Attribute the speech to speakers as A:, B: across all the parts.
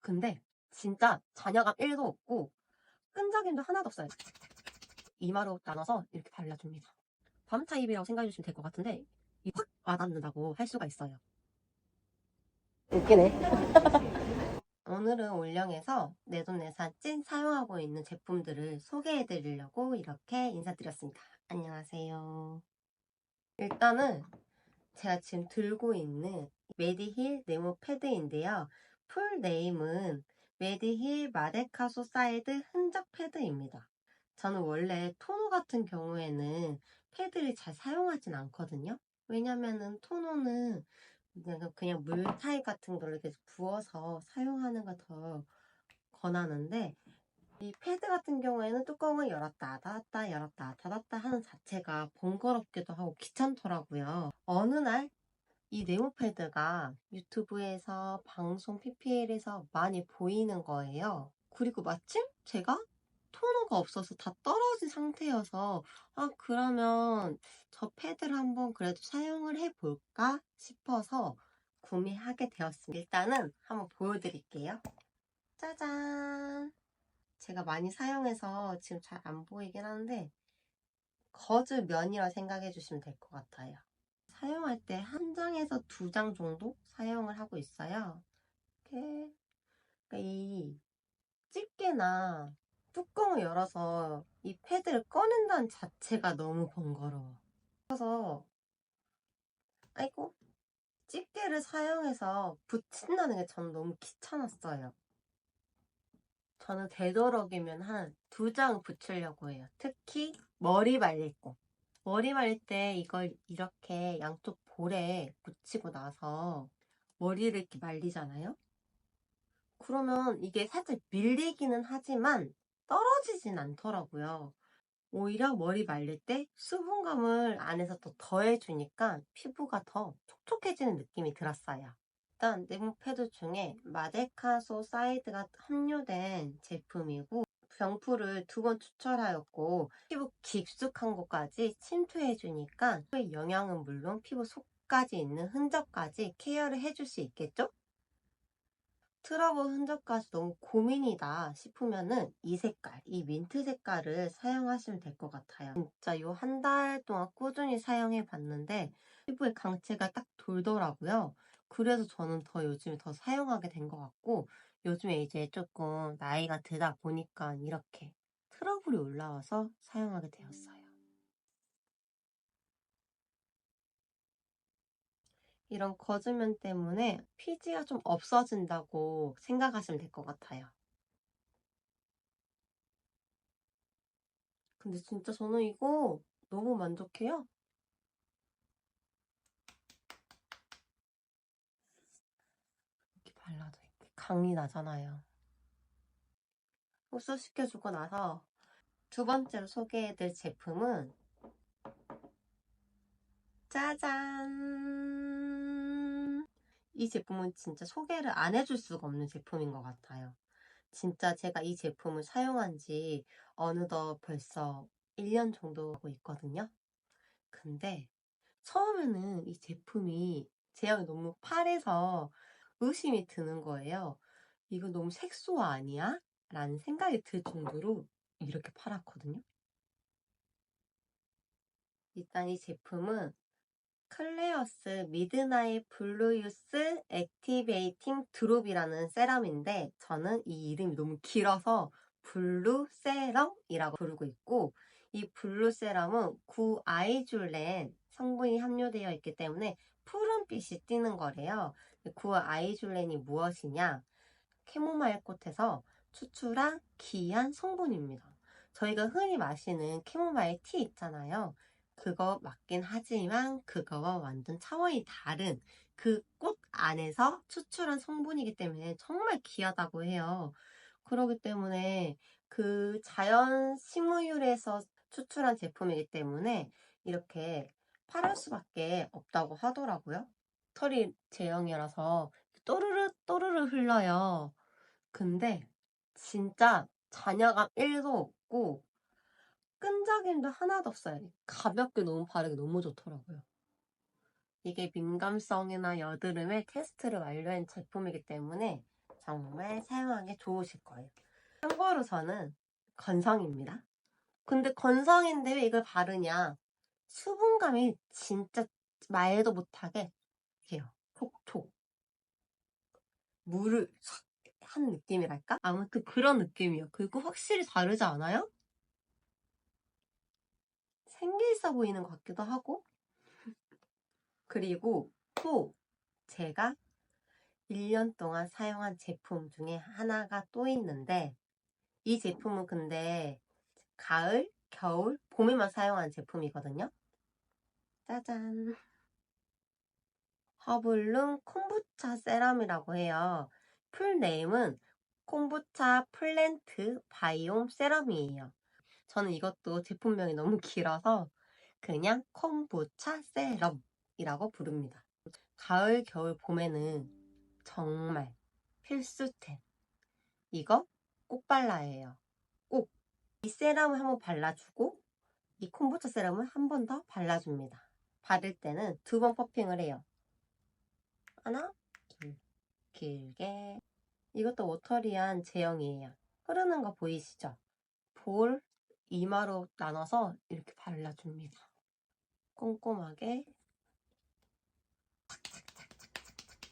A: 근데 진짜 잔여감 1도 없고 끈적임도 하나도 없어요. 이마로 나눠서 이렇게 발라줍니다. 밤 타입이라고 생각해주시면 될 것 같은데 이 확 와닿는다고 할 수가 있어요. 웃기네. 오늘은 올영에서 내돈내산 찐 사용하고 있는 제품들을 소개해드리려고 이렇게 인사드렸습니다. 안녕하세요. 일단은 제가 지금 들고 있는 메디힐 네모 패드인데요. 풀 네임은 메디힐 마데카 소사이드 흔적 패드입니다. 저는 원래 토너 같은 경우에는 패드를 잘 사용하진 않거든요. 왜냐면은 토너는 그냥 물 타입 같은 걸로 이렇게 부어서 사용하는 걸 더 권하는데, 이 패드 같은 경우에는 뚜껑을 열었다 닫았다 열었다 닫았다 하는 자체가 번거롭기도 하고 귀찮더라고요. 어느 날 이 네모 패드가 유튜브에서 방송 PPL에서 많이 보이는 거예요. 그리고 마침 제가 토너가 없어서 다 떨어진 상태여서 그러면 저 패드를 한번 그래도 사용을 해볼까 싶어서 구매하게 되었습니다. 일단은 한번 보여드릴게요. 짜잔! 제가 많이 사용해서 지금 잘 안 보이긴 한데 거즈 면이라 생각해 주시면 될 것 같아요. 사용할 때 한 장에서 두 장 정도 사용을 하고 있어요. 이렇게 그러니까 이 집게나 뚜껑을 열어서 이 패드를 꺼낸다는 자체가 너무 번거로워. 그래서 아이고 집게를 사용해서 붙인다는 게 저는 너무 귀찮았어요. 저는 되도록이면 한 두 장 붙이려고 해요. 특히 머리 말릴 거. 머리 말릴 때 이걸 이렇게 양쪽 볼에 붙이고 나서 머리를 이렇게 말리잖아요. 그러면 이게 살짝 밀리기는 하지만 떨어지진 않더라고요. 오히려 머리 말릴 때 수분감을 안에서 더 더해주니까 피부가 더 촉촉해지는 느낌이 들었어요. 일단 네모 패드 중에 마데카소 사이드가 함유된 제품이고 병풀을 2번 추출하였고 피부 깊숙한 곳까지 침투해주니까 피부의 영양은 물론 피부 속까지 있는 흔적까지 케어를 해줄 수 있겠죠? 트러블 흔적까지 너무 고민이다 싶으면은 이 색깔, 이 민트 색깔을 사용하시면 될 것 같아요. 진짜 요 한 달 동안 꾸준히 사용해 봤는데 피부에 강체가 딱 돌더라고요. 그래서 저는 더 요즘에 더 사용하게 된 것 같고 요즘에 이제 조금 나이가 들다 보니까 이렇게 트러블이 올라와서 사용하게 되었어요. 이런 거즈면 때문에 피지가 좀 없어진다고 생각하시면 될 것 같아요. 근데 진짜 저는 이거 너무 만족해요. 이렇게 발라도 이렇게 강이 나잖아요. 흡수시켜주고 나서 두 번째로 소개해드릴 제품은 짜잔! 이 제품은 진짜 소개를 안 해줄 수가 없는 제품인 것 같아요. 진짜 제가 이 제품을 사용한 지 어느덧 벌써 1년 정도 하고 있거든요. 근데 처음에는 이 제품이 제형이 너무 파래서 의심이 드는 거예요. 이거 너무 색소 아니야? 라는 생각이 들 정도로 이렇게 팔았거든요. 일단 이 제품은 클레어스 미드나잇 블루유스 액티베이팅 드롭이라는 세럼인데 저는 이 이름이 너무 길어서 블루 세럼이라고 부르고 있고 이 블루 세럼은 구아이줄렌 성분이 함유되어 있기 때문에 푸른빛이 띄는 거래요. 구아이줄렌이 무엇이냐? 캐모마일 꽃에서 추출한 귀한 성분입니다. 저희가 흔히 마시는 캐모마일 티 있잖아요. 그거 맞긴 하지만 그거와 완전 차원이 다른 그 꽃 안에서 추출한 성분이기 때문에 정말 귀하다고 해요. 그렇기 때문에 그 자연 식물에서 추출한 제품이기 때문에 이렇게 팔을 수밖에 없다고 하더라고요. 털이 제형이라서 또르르 또르르 흘러요. 근데 진짜 잔여감 1도 없고 끈적임도 하나도 없어요. 가볍게 너무 바르기 너무 좋더라고요. 이게 민감성이나 여드름에 테스트를 완료한 제품이기 때문에 정말 사용하기 좋으실 거예요. 참고로 저는 건성입니다. 근데 건성인데 왜 이걸 바르냐? 수분감이 진짜 말도 못하게 해요. 촉촉. 물을 싹 한 느낌이랄까? 아무튼 그런 느낌이에요. 그리고 확실히 다르지 않아요? 생기 있어 보이는 것 같기도 하고. 그리고 또 제가 1년 동안 사용한 제품 중에 하나가 또 있는데, 이 제품은 근데 가을, 겨울, 봄에만 사용한 제품이거든요. 짜잔. 허블룸 콤부차 세럼이라고 해요. 풀네임은 콤부차 플랜트 바이옴 세럼이에요. 저는 이것도 제품명이 너무 길어서 그냥 콤부차 세럼이라고 부릅니다. 가을, 겨울, 봄에는 정말 필수템. 이거 꼭 발라야 해요. 꼭. 이 세럼을 한번 발라주고 이 콤부차 세럼을 한 번 더 발라줍니다. 바를 때는 2번 퍼핑을 해요. 하나, 둘, 길게. 이것도 워터리한 제형이에요. 흐르는 거 보이시죠? 볼, 이마로 나눠서 이렇게 발라줍니다. 꼼꼼하게.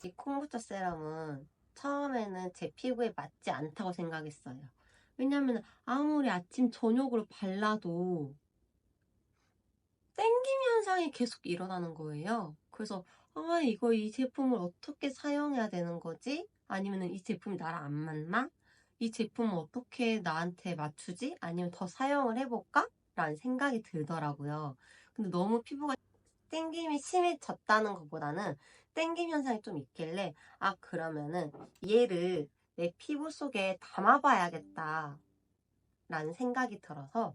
A: 이 콤부차 세럼은 처음에는 제 피부에 맞지 않다고 생각했어요. 왜냐면 아무리 아침 저녁으로 발라도 땡김 현상이 계속 일어나는 거예요. 그래서 이거 이 제품을 어떻게 사용해야 되는 거지? 아니면 이 제품이 나랑 안 맞나? 이 제품을 어떻게 나한테 맞추지? 아니면 더 사용을 해볼까? 라는 생각이 들더라고요. 근데 너무 피부가 땡김이 심해졌다는 것보다는 땡김 현상이 좀 있길래 그러면은 얘를 내 피부 속에 담아봐야겠다 라는 생각이 들어서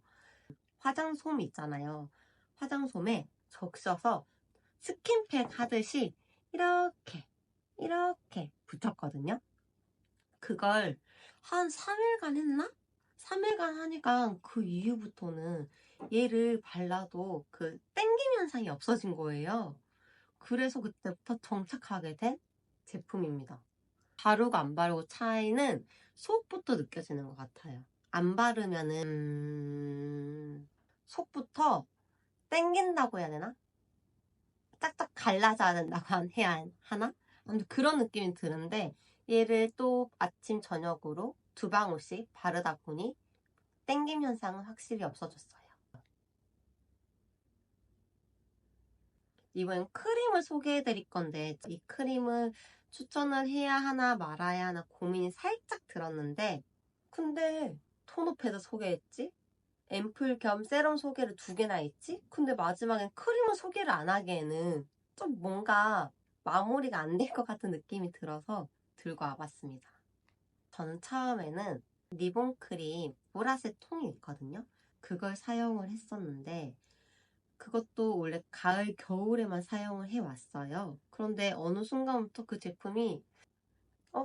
A: 화장솜 있잖아요. 화장솜에 적셔서 스킨팩 하듯이 이렇게 붙였거든요. 그걸 한 3일간 했나? 3일간 하니까 그 이후부터는 얘를 발라도 그 땡김 현상이 없어진 거예요. 그래서 그때부터 정착하게 된 제품입니다. 바르고 안 바르고 차이는 속부터 느껴지는 것 같아요. 안 바르면은 속부터 땡긴다고 해야 되나? 짝짝 갈라져야 된다고 해야 하나? 아무튼 그런 느낌이 드는데 얘를 또 아침 저녁으로 2방울씩 바르다 보니 땡김 현상은 확실히 없어졌어요. 이번엔 크림을 소개해 드릴 건데 이 크림을 추천을 해야 하나 말아야 하나 고민이 살짝 들었는데, 근데 톤업 패드 소개했지? 앰플 겸 세럼 소개를 2개나 했지? 근데 마지막엔 크림을 소개를 안 하기에는 좀 뭔가 마무리가 안 될 것 같은 느낌이 들어서 들고 와봤습니다. 저는 처음에는 리본 크림 보라색 통이 있거든요. 그걸 사용을 했었는데 그것도 원래 가을, 겨울에만 사용을 해왔어요. 그런데 어느 순간부터 그 제품이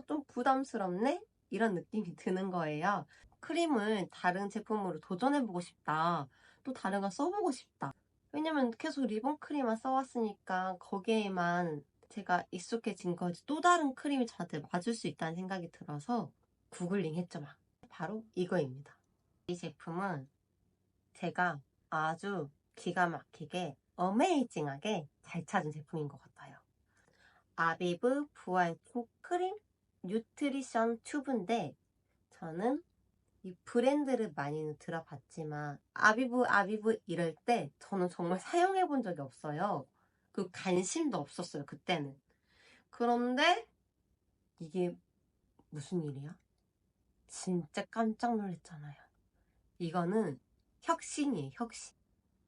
A: 좀 부담스럽네? 이런 느낌이 드는 거예요. 크림을 다른 제품으로 도전해보고 싶다. 또 다른 거 써보고 싶다. 왜냐면 계속 리본 크림만 써왔으니까 거기에만 제가 익숙해진 거지 또 다른 크림이 저한테 맞을 수 있다는 생각이 들어서 구글링 했죠 막. 바로 이거입니다. 이 제품은 제가 아주 기가 막히게 어메이징하게 잘 찾은 제품인 것 같아요. 아비브 부활초 크림 뉴트리션 튜브인데 저는 이 브랜드를 많이는 들어봤지만 아비브 이럴 때 저는 정말 사용해 본 적이 없어요. 그 관심도 없었어요 그때는. 그런데 이게 무슨 일이야? 진짜 깜짝 놀랐잖아요. 이거는 혁신이에요, 혁신.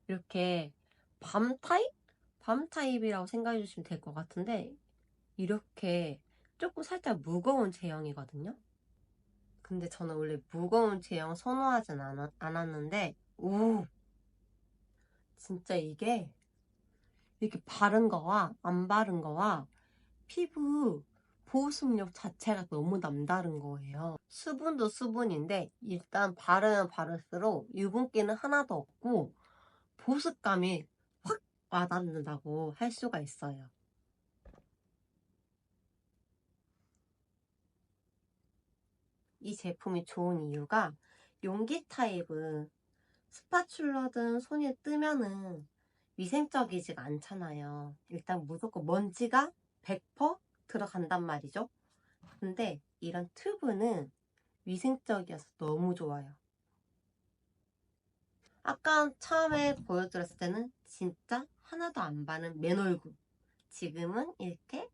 A: 이렇게 밤 타입? 밤 타입이라고 생각해 주시면 될 것 같은데 이렇게 조금 살짝 무거운 제형이거든요. 근데 저는 원래 무거운 제형 선호하진 않았는데 진짜 이게 이렇게 바른 거와 안 바른 거와 피부 보습력 자체가 너무 남다른 거예요. 수분도 수분인데 일단 바르면 바를수록 유분기는 하나도 없고 보습감이 확 와닿는다고 할 수가 있어요. 이 제품이 좋은 이유가 용기 타입은 스파츌러든 손에 뜨면은 위생적이지가 않잖아요. 일단 무조건 먼지가 100% 들어간단 말이죠. 근데 이런 튜브는 위생적이어서 너무 좋아요. 아까 처음에 보여드렸을 때는 진짜 하나도 안 바른 맨 얼굴. 지금은 이렇게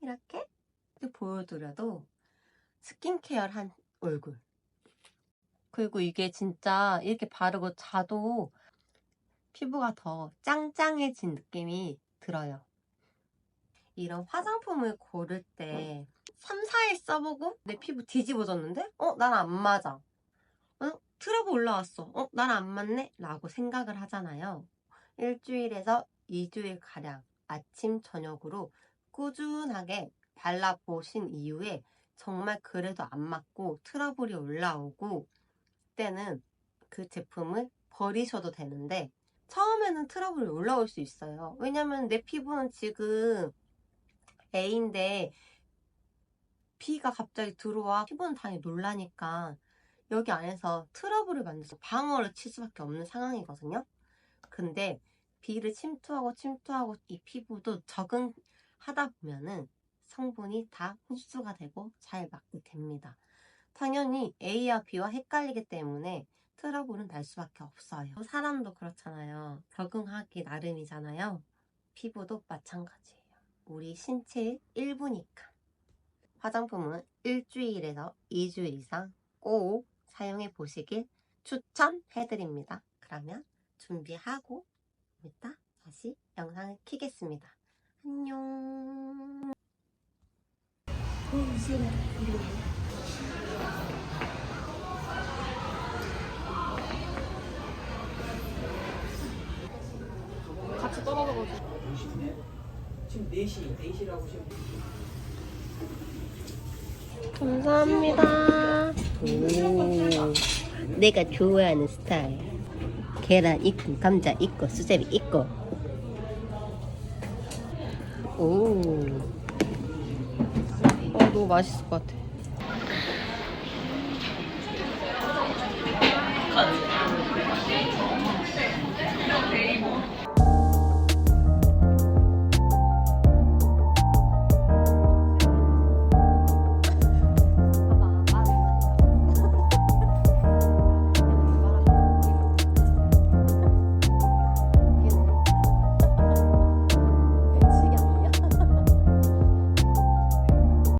A: 이렇게 보여드려도 스킨케어를 한 얼굴. 그리고 이게 진짜 이렇게 바르고 자도 피부가 더 짱짱해진 느낌이 들어요. 이런 화장품을 고를 때 3, 4일 써보고 내 피부 뒤집어졌는데? 난 안 맞아. 트러블 올라왔어. 난 안 맞네? 라고 생각을 하잖아요. 일주일에서 2주일 가량 아침, 저녁으로 꾸준하게 발라보신 이후에 정말 그래도 안 맞고 트러블이 올라오고 그때는 그 제품을 버리셔도 되는데 처음에는 트러블이 올라올 수 있어요. 왜냐면 내 피부는 지금 A인데 B가 갑자기 들어와 피부는 당연히 놀라니까 여기 안에서 트러블을 만들어서 방어를 칠 수밖에 없는 상황이거든요. 근데 B를 침투하고 이 피부도 적응하다 보면은 성분이 다 흡수가 되고 잘 맞게 됩니다. 당연히 A와 B와 헷갈리기 때문에 트러블은 날 수밖에 없어요. 사람도 그렇잖아요. 적응하기 나름이잖아요. 피부도 마찬가지예요. 우리 신체의 일부니까. 화장품은 일주일에서 2주 이상 꼭 사용해 보시길 추천해드립니다. 그러면 준비하고 이따 다시 영상을 켜겠습니다. 안녕. 같이 떨어져가지고.
B: 지금 4시라고 지금.
A: 감사합니다. 내가 좋아하는 스타일. 계란 있고 감자 있고 수제비 있고. 오. 너무 맛있을 것 같아.